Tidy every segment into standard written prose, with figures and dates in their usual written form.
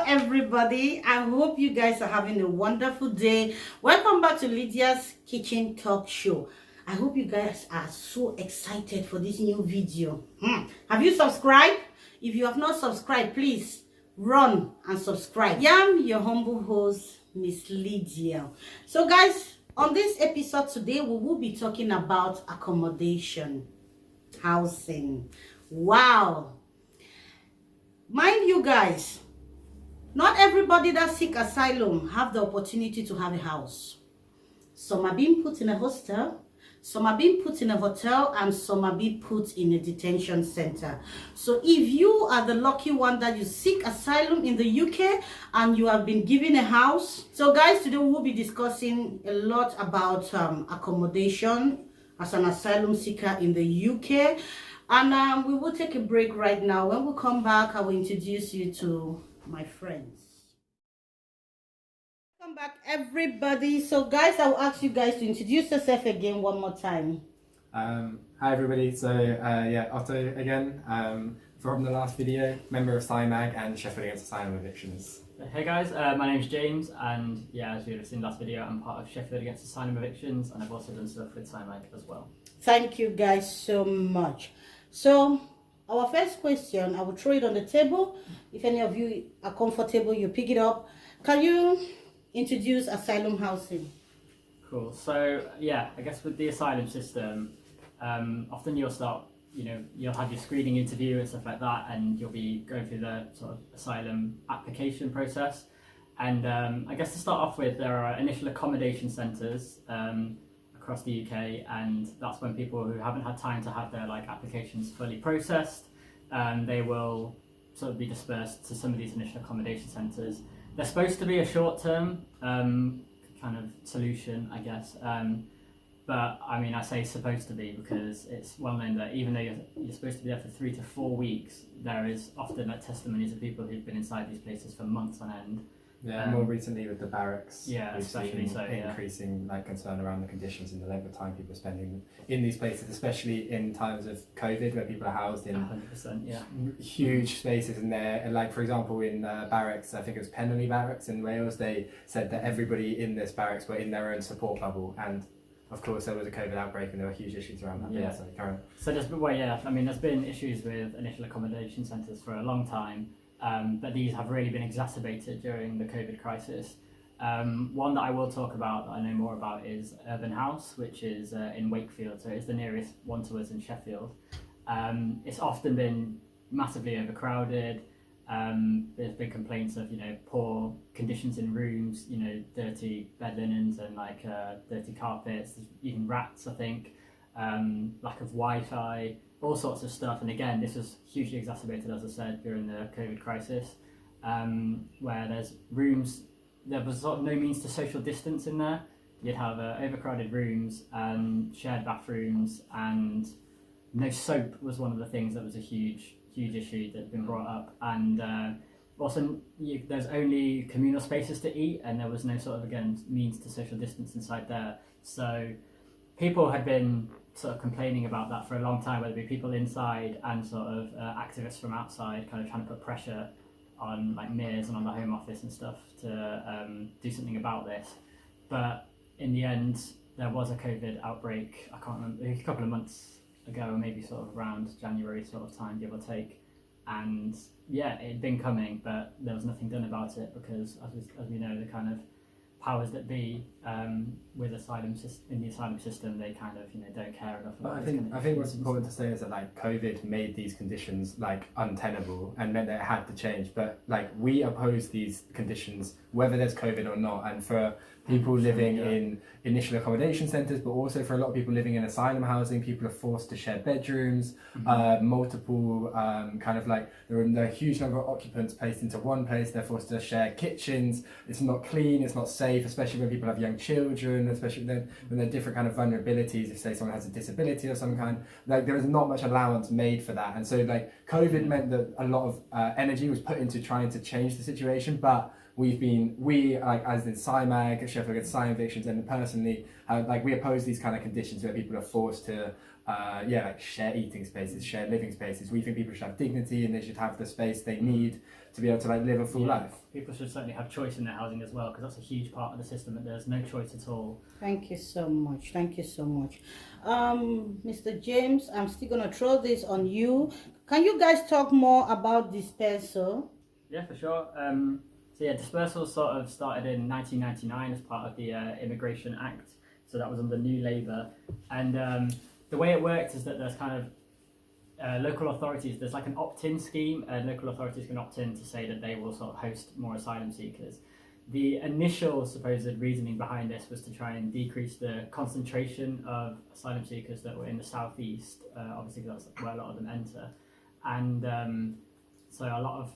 everybody, I hope you guys are having a wonderful day. Welcome back to Lydia's Kitchen Talk Show. I hope you guys are so excited for this new video. Have you subscribed? If you have not subscribed, please run and subscribe. I am your humble host, Miss Lydia. So guys, on this episode today, we will be talking about accommodation, housing. Wow. Mind you guys, not everybody that seek asylum have the opportunity to have a house. Some are being put in a hostel, some are being put in a hotel, and some are being put in a detention center. So if you are the lucky one that you seek asylum in the UK and you have been given a house. So guys, today we will be discussing a lot about accommodation as an asylum seeker in the UK. And we will take a break right now. When we come back, I will introduce you to my friends. Welcome back, everybody. So guys, I will ask you guys to introduce yourself again one more time. Hi everybody. So yeah, Otto again, from the last video, member of SciMag and Sheffield Against Asylum Evictions. Hey guys, my name's James, and yeah, as you have seen last video, I'm part of Sheffield Against Asylum Evictions, and I've also done stuff with SciMag as well. Thank you guys so much. So our first question, I will throw it on the table. If any of you are comfortable, you pick it up. Can you introduce asylum housing? Cool. So yeah, I guess with the asylum system, often you'll start, you'll have your screening interview and stuff like that, and you'll be going through the sort of asylum application process. And I guess to start off with, there are initial accommodation centres across the UK, and that's when people who haven't had time to have their applications fully processed, they will sort of be dispersed to some of these initial accommodation centres. They're supposed to be a short-term kind of solution, I guess, but I mean, I say supposed to be because it's well known that even though you're supposed to be there for 3 to 4 weeks, there is often testimonies of people who've been inside these places for months on end. Yeah, more recently with the barracks, yeah, we've especially seen increasing concern around the conditions and the length of time people are spending in these places, especially in times of COVID, where people are housed in 100%, yeah, huge spaces. And they're for example, in barracks, I think it was Penley Barracks in Wales, they said that everybody in this barracks were in their own support bubble, and of course there was a COVID outbreak and there were huge issues around that. Yeah. So there's been issues with initial accommodation centres for a long time. But these have really been exacerbated during the COVID crisis. One that I will talk about, that I know more about, is Urban House, which is in Wakefield, so it's the nearest one to us in Sheffield. It's often been massively overcrowded. There's been complaints of poor conditions in rooms, dirty bed linens and dirty carpets, even rats, I think, lack of Wi-Fi, all sorts of stuff. And again, this was hugely exacerbated, as I said, during the COVID crisis, where there's rooms, there was sort of no means to social distance in there. You'd have overcrowded rooms, shared bathrooms, and no soap was one of the things that was a huge issue that had been brought up. And also, there's only communal spaces to eat, and there was no sort of, again, means to social distance inside there. So people had been sort of complaining about that for a long time, whether it be people inside and sort of activists from outside, kind of trying to put pressure on Mears and on the Home Office and stuff to do something about this. But in the end, there was a COVID outbreak, I can't remember, a couple of months ago, maybe sort of around January sort of time, give or take. And yeah, it had been coming, but there was nothing done about it because, as we know, the kind of powers that be with in the asylum system, they kind of don't care enough. But I think what's important to say is that COVID made these conditions untenable and meant that it had to change. But we oppose these conditions whether there's COVID or not. And for people living in initial accommodation centres, but also for a lot of people living in asylum housing, people are forced to share bedrooms, multiple there are a huge number of occupants placed into one place. They're forced to share kitchens. It's not clean, it's not safe, especially when people have young children, especially when there are different kind of vulnerabilities. If say someone has a disability of some kind, there is not much allowance made for that. And so COVID meant that a lot of energy was put into trying to change the situation, but we as in SciMag, Sheffield Against Asylum Evictions, and personally, we oppose these kind of conditions where people are forced to like shared eating spaces, shared living spaces. We think people should have dignity and they should have the space they need to be able to like live a full life. People should certainly have choice in their housing as well, because that's a huge part of the system, that there's no choice at all. Thank you so much. Thank you so much. Mr. James, I'm still going to throw this on you. Can you guys talk more about dispersal? Yeah, for sure. So yeah, dispersal sort of started in 1999 as part of the Immigration Act. So that was under New Labour. And the way it worked is that there's kind of local authorities, there's like an opt-in scheme, and local authorities can opt in to say that they will sort of host more asylum seekers. The initial supposed reasoning behind this was to try and decrease the concentration of asylum seekers that were in the southeast, obviously because that's where a lot of them enter. And so a lot of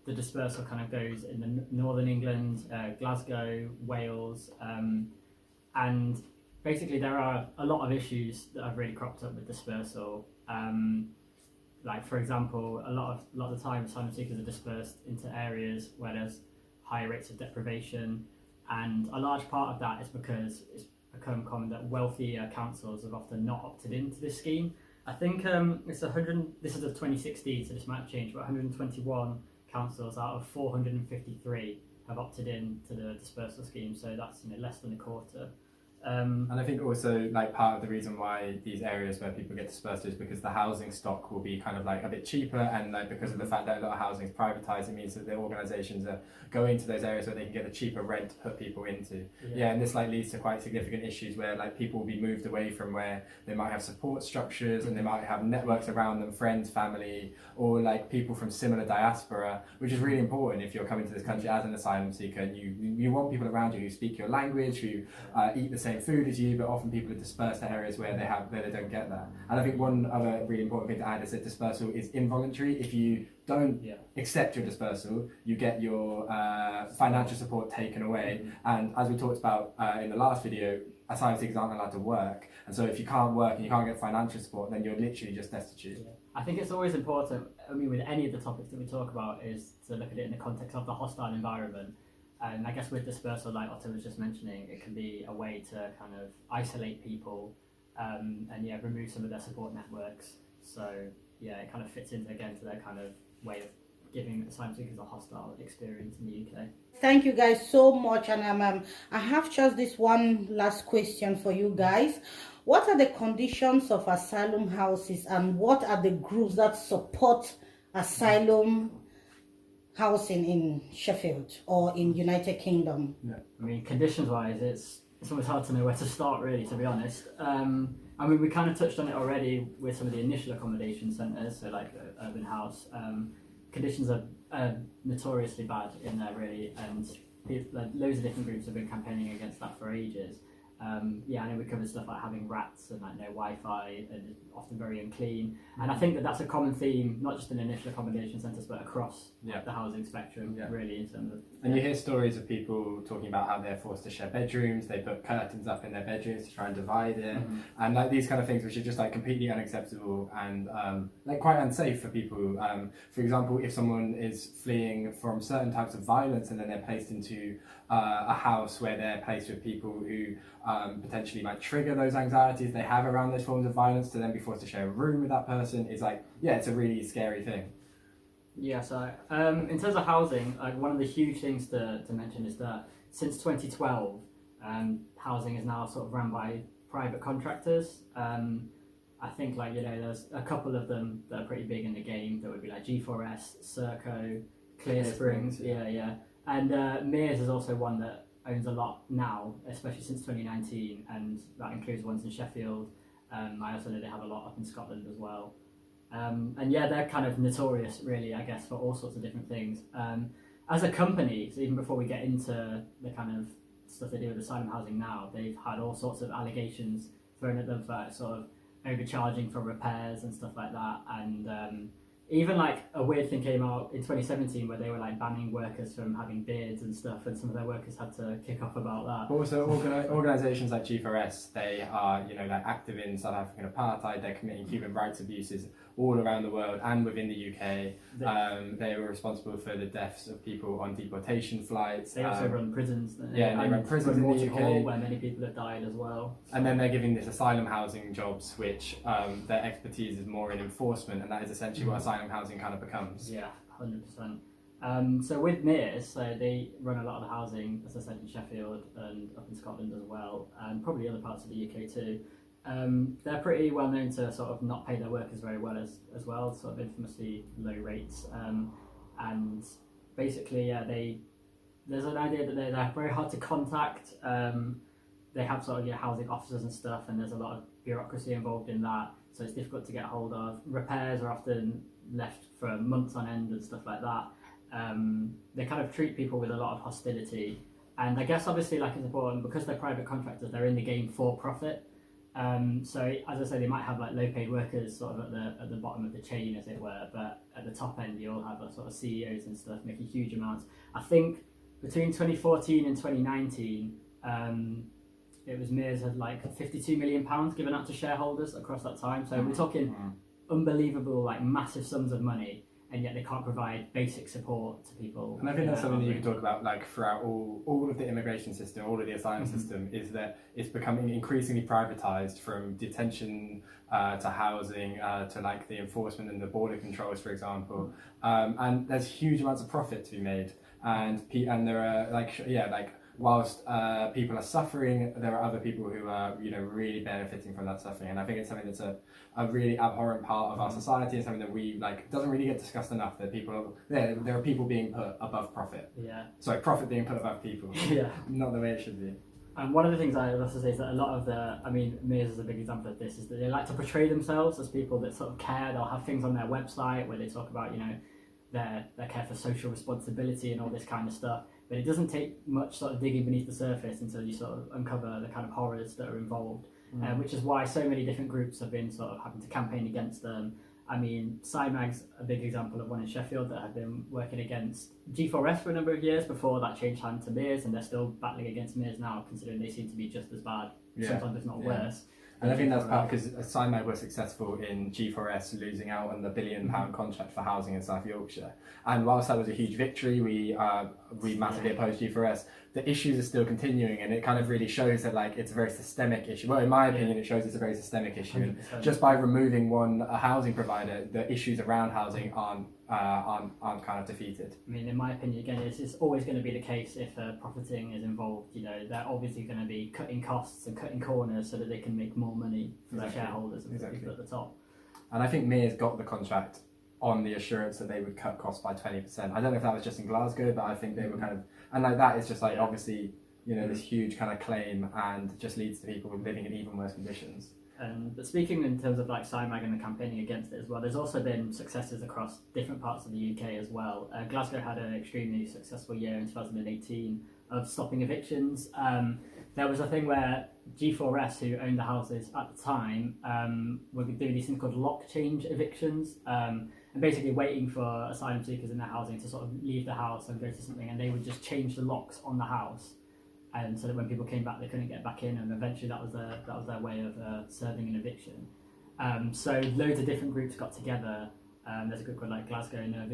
the dispersal kind of goes in the northern England, Glasgow, Wales, and basically there are a lot of issues that have really cropped up with dispersal. Like for example, a lot of the time asylum seekers are dispersed into areas where there's higher rates of deprivation, and a large part of that is because it's become common that wealthier councils have often not opted into this scheme. I think it's 100. This is of 2016, so this might have changed, but 121 councils out of 453 have opted in to the dispersal scheme. So that's less than a quarter. And I think also like part of the reason why these areas where people get dispersed is because the housing stock will be kind of like a bit cheaper, and like because of the fact that a lot of housing is privatised, it means that the organisations are going to those areas where they can get a cheaper rent to put people into. Yeah, and this like leads to quite significant issues where like people will be moved away from where they might have support structures and they might have networks around them, friends, family, or like people from similar diaspora, which is really important if you're coming to this country as an asylum seeker, and you want people around you who speak your language, who eat the same food as you, but often people are dispersed to areas where they don't get that. And I think one other really important thing to add is that dispersal is involuntary. If you don't accept your dispersal, you get your financial support taken away. And as we talked about in the last video, asylum seekers aren't allowed to work. And so if you can't work and you can't get financial support, then you're literally just destitute. I think it's always important, I mean, with any of the topics that we talk about, is to look at it in the context of the hostile environment. And I guess with dispersal, like Otto was just mentioning, it can be a way to kind of isolate people and remove some of their support networks. So it kind of fits into their kind of way of giving asylum seekers a hostile experience in the UK. Thank you guys so much, and I have just this one last question for you guys. What are the conditions of asylum houses, and what are the groups that support asylum housing in Sheffield or in United Kingdom? I mean, conditions-wise, it's almost hard to know where to start, really, to be honest. I mean, we kind of touched on it already with some of the initial accommodation centres, so like the Urban House. Conditions are notoriously bad in there, really, and loads of different groups have been campaigning against that for ages. I know we covered stuff like having rats and like no Wi-Fi and often very unclean. And I think that that's a common theme, not just in initial accommodation centres, but across the housing spectrum, really, in terms of. And you hear stories of people talking about how they're forced to share bedrooms. They put curtains up in their bedrooms to try and divide it, and like these kind of things, which are just like completely unacceptable and like quite unsafe for people. For example, if someone is fleeing from certain types of violence and then they're placed into a house where they're placed with people who potentially might trigger those anxieties they have around those forms of violence, to then be forced to share a room with that person is like, it's a really scary thing. Yeah, so in terms of housing, one of the huge things to mention is that since 2012, housing is now sort of run by private contractors. I think there's a couple of them that are pretty big in the game that would be like G4S, Serco, Clear Springs, and Mears is also one that owns a lot now, especially since 2019, and that includes ones in Sheffield. I also know they have a lot up in Scotland as well. They're kind of notorious, really, I guess, for all sorts of different things. As a company, so even before we get into the kind of stuff they do with asylum housing now, they've had all sorts of allegations thrown at them for sort of overcharging for repairs and stuff like that. And even like a weird thing came out in 2017 where they were like banning workers from having beards and stuff, and some of their workers had to kick off about that. Also, organisations like G4S, they are, you know, like active in South African apartheid. They're committing human rights abuses all around the world and within the UK. They were responsible for the deaths of people on deportation flights. They also run prisons. They run prisons in the UK, Hall, where many people have died as well. So. And then they're giving this asylum housing jobs, which their expertise is more in enforcement, and that is essentially what asylum housing kind of becomes. Yeah, 100%. So with MERS, so they run a lot of the housing, as I said, in Sheffield and up in Scotland as well, and probably other parts of the UK too. They're pretty well known to sort of not pay their workers very well as well, sort of infamously low rates. And basically, there's an idea that they're very hard to contact. They have sort of housing officers and stuff, and there's a lot of bureaucracy involved in that, so it's difficult to get hold of. Repairs are often left for months on end and stuff like that. They kind of treat people with a lot of hostility, and I guess obviously like it's important because they're private contractors, they're in the game for profit. So as I say, they might have like low paid workers sort of at the bottom of the chain, as it were, but at the top end you'll have sort of CEOs and stuff making huge amounts. I think between 2014 and 2019 it was MERS had like £52 million given out to shareholders across that time, so we're talking unbelievable, like massive sums of money, and yet they can't provide basic support to people. And I think that's something that you can talk about, like throughout all of the immigration system, all of the asylum system, is that it's becoming increasingly privatised, from detention to housing to like the enforcement and the border controls, for example. And there's huge amounts of profit to be made, and there are like whilst people are suffering, there are other people who are, you know, really benefiting from that suffering. And I think it's something that's a really abhorrent part of our society, and something that we like doesn't really get discussed enough. That there are people being put above profit. Yeah. Sorry, profit being put above people. Yeah. Not the way it should be. And one of the things I would also say is that a lot of MERS is a big example of this, is that they like to portray themselves as people that sort of care. They'll have things on their website where they talk about, you know, their care for social responsibility and all this kind of stuff. But it doesn't take much sort of digging beneath the surface until you sort of uncover the kind of horrors that are involved, which is why so many different groups have been sort of having to campaign against them. I mean, SciMag's a big example of one in Sheffield that have been working against G4S for a number of years before that changed hand to MERS, and they're still battling against MERS now, considering they seem to be just as bad, sometimes if not worse. And I think that's part because SciMag was successful in G4S losing out on the £1 billion contract for housing in South Yorkshire. And whilst that was a huge victory, we massively opposed G4S. The issues are still continuing, and it kind of really shows that like it's a very systemic issue. Well, in my opinion, it shows it's a very systemic issue. 100%. Just by removing a housing provider, the issues around housing aren't kind of defeated. I mean, in my opinion, again, it's always going to be the case if profiting is involved. You know, they're obviously going to be cutting costs and cutting corners so that they can make more money for their shareholders and the people at the top. And I think MERS got the contract on the assurance that they would cut costs by 20%. I don't know if that was just in Glasgow, but I think they were kind of, and like that is just like obviously, you know, this huge kind of claim, and just leads to people living in even worse conditions. But speaking in terms of like SciMag and the campaigning against it as well, there's also been successes across different parts of the UK as well. Glasgow had an extremely successful year in 2018 of stopping evictions. There was a thing where G4S, who owned the houses at the time, were doing these things called lock change evictions, and basically waiting for asylum seekers in their housing to sort of leave the house and go to something, and they would just change the locks on the house. And so that when people came back, they couldn't get back in, and eventually that was their way of serving an eviction. So loads of different groups got together. There's a group called like Glasgow No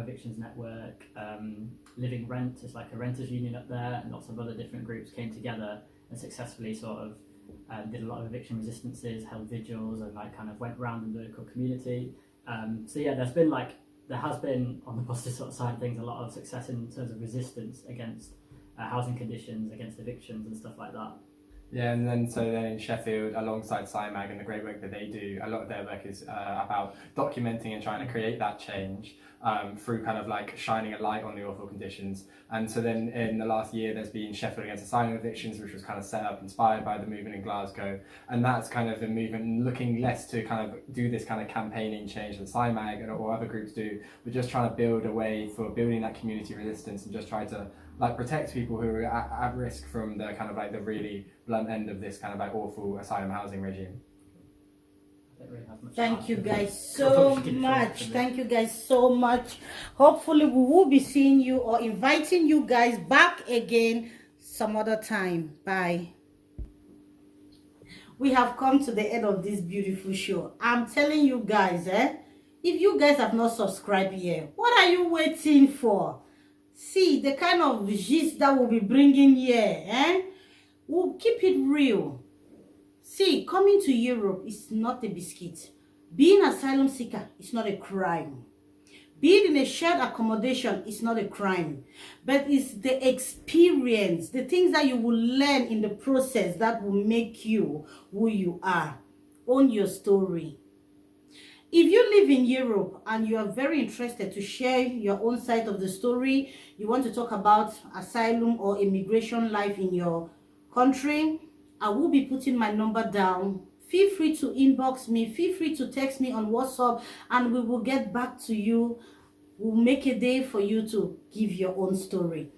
Evictions Network, Living Rent is like a renters union up there, and lots of other different groups came together and successfully sort of did a lot of eviction resistances, held vigils, and like kind of went around in the local community. So yeah, there has been on the positive sort of side of things a lot of success in terms of resistance against housing conditions, against evictions and stuff like that. Yeah, and then in Sheffield, alongside SciMag and the great work that they do, a lot of their work is about documenting and trying to create that change through kind of like shining a light on the awful conditions. And so then in the last year, there's been Sheffield Against Asylum Evictions, which was kind of set up, inspired by the movement in Glasgow. And that's kind of a movement looking less to kind of do this kind of campaigning change that SciMag or other groups do, but just trying to build a way for building that community resistance and just try to like protect people who are at risk from the kind of like the really blunt end of this kind of like awful asylum housing regime. It really has much Thank heart. you guys I so thought she could much. talk to me. Thank you guys so much. Hopefully we will be seeing you or inviting you guys back again some other time. Bye. We have come to the end of this beautiful show. I'm telling you guys, if you guys have not subscribed yet, what are you waiting for? See the kind of gist that we'll be bringing here, We'll keep it real. See, coming to Europe is not a biscuit. Being asylum seeker is not a crime. Being in a shared accommodation is not a crime, but it's the experience, the things that you will learn in the process that will make you who you are. Own your story. If you live in Europe and you are very interested to share your own side of the story, you want to talk about asylum or immigration life in your country, I will be putting my number down. Feel free to inbox me, feel free to text me on WhatsApp, and we will get back to you. We'll make a day for you to give your own story.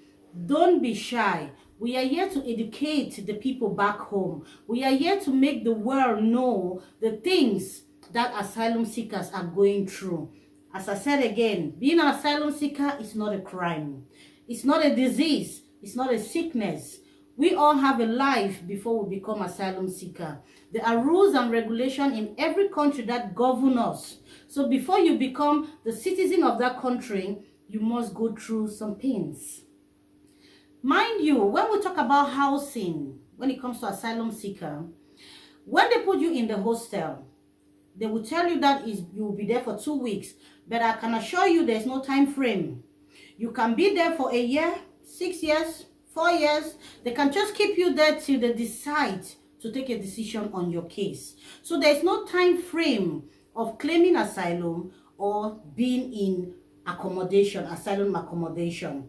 Don't be shy. We are here to educate the people back home. We are here to make the world know the things that asylum seekers are going through. As I said again, being an asylum seeker is not a crime. It's not a disease. It's not a sickness. We all have a life before we become asylum seeker. There are rules and regulations in every country that govern us. So before you become the citizen of that country, you must go through some pains. Mind you, when we talk about housing, when it comes to asylum seeker, when they put you in the hostel, they will tell you that you will be there for 2 weeks. But I can assure you there's no time frame. You can be there for a year, 6 years, 4 years. They can just keep you there till they decide to take a decision on your case. So there's no time frame of claiming asylum or being in accommodation, asylum accommodation.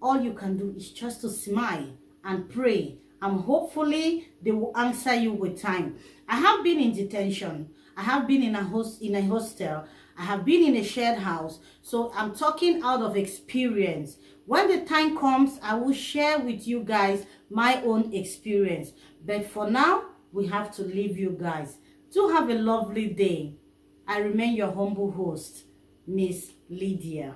All you can do is just to smile and pray, and hopefully they will answer you with time. I have been in detention. I have been in a hostel. I have been in a shared house. So I'm talking out of experience. When the time comes, I will share with you guys my own experience. But for now, we have to leave you guys. Do have a lovely day. I remain your humble host, Miss Lydia.